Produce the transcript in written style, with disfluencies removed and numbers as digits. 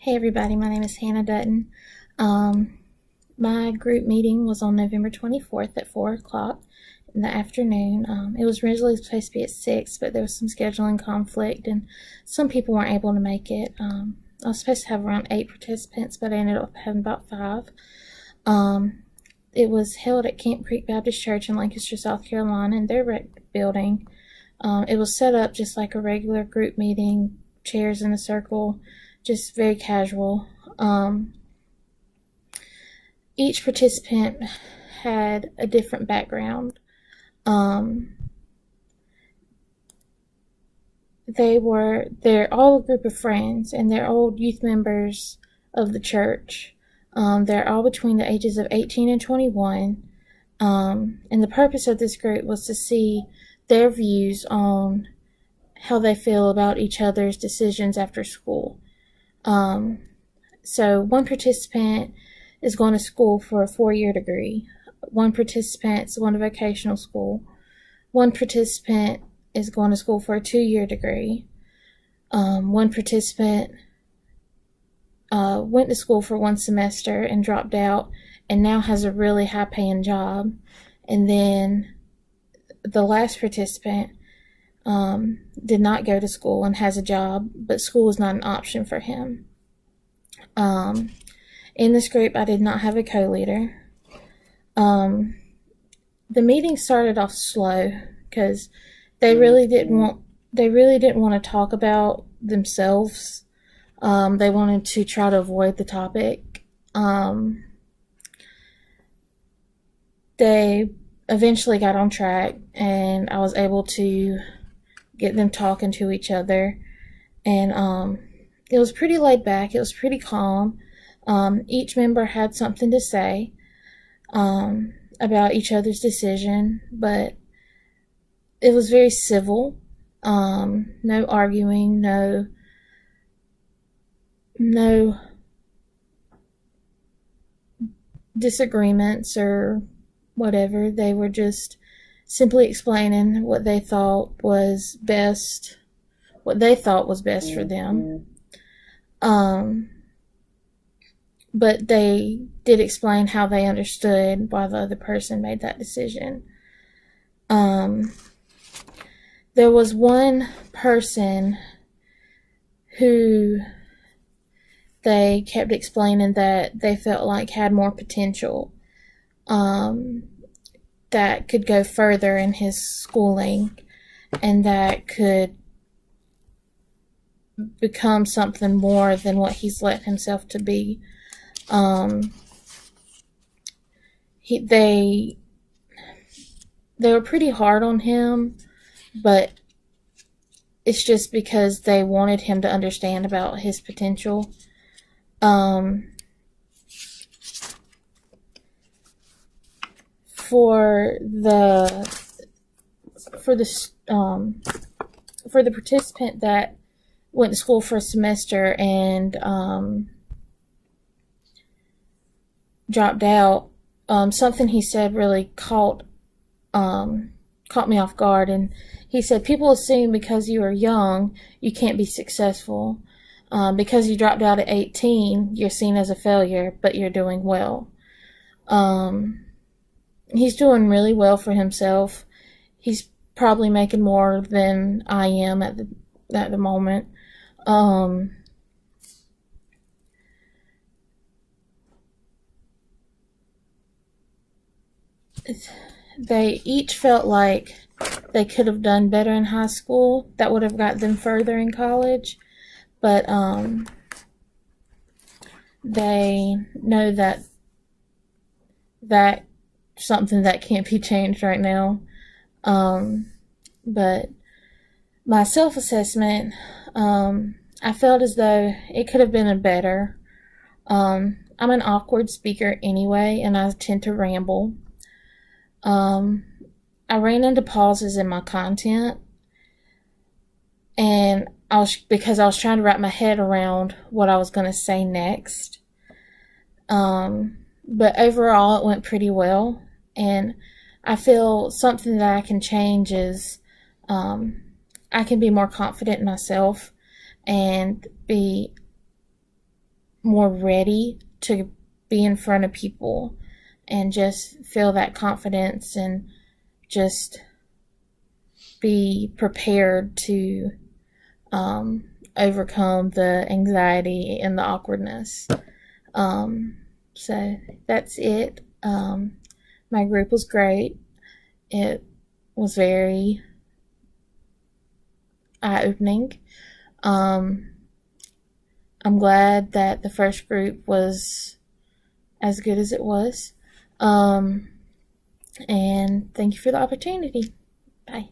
Hey everybody, my name is Hannah Dutton. Um, my group meeting was on November 24th at 4 o'clock in the afternoon. It was originally supposed to be at 6, but there was some scheduling conflict and some people weren't able to make it. I was supposed to have around 8 participants, but I ended up having about 5. It was held at Camp Creek Baptist Church in Lancaster, South Carolina, in their building. It was set up just like a regular group meeting, chairs in a circle, just very casual. Each participant had a different background. They're all a group of friends, and they're old youth members of the church. They're all between the ages of 18 and 21. And the purpose of this group was to see their views on how they feel about each other's decisions after school. So one participant is going to school for a 4-year degree. One participant is going to vocational school. One participant is going to school for a 2-year degree. One participant went to school for 1 semester and dropped out and now has a really high-paying job. And then the last participant did not go to school and has a job, but school is not an option for him. In this group, I did not have a co-leader. The meeting started off slow because they really didn't want to talk about themselves. They wanted to try to avoid the topic. They eventually got on track, and I was able to get them talking to each other. And it was pretty laid back. It was pretty calm. Each member had something to say about each other's decision, but it was very civil. No arguing, no disagreements or whatever. They were just simply explaining what they thought was best for them. But they did explain how they understood why the other person made that decision. There was one person who they kept explaining that they felt like had more potential, that could go further in his schooling and that could become something more than what he's let himself to be. They were pretty hard on him, but it's just because they wanted him to understand about his potential. For the participant that went to school for a semester and dropped out, something he said really caught me off guard. And he said, people assume because you are young, you can't be successful. Because you dropped out at 18, you're seen as a failure, but you're doing well. He's doing really well for himself. He's probably making more than I am at the moment. They each felt like they could have done better in high school. That would have got them further in college. But they know that something that can't be changed right now. But my self-assessment, I felt as though it could have been better. I'm an awkward speaker anyway, and I tend to ramble. I ran into pauses in my content, and because I was trying to wrap my head around what I was going to say next. But overall, it went pretty well, and I feel something that I can change is I can be more confident in myself and be more ready to be in front of people and just feel that confidence and just be prepared to overcome the anxiety and the awkwardness. So that's it. My group was great. It was very eye-opening. I'm glad that the first group was as good as it was. And thank you for the opportunity. Bye.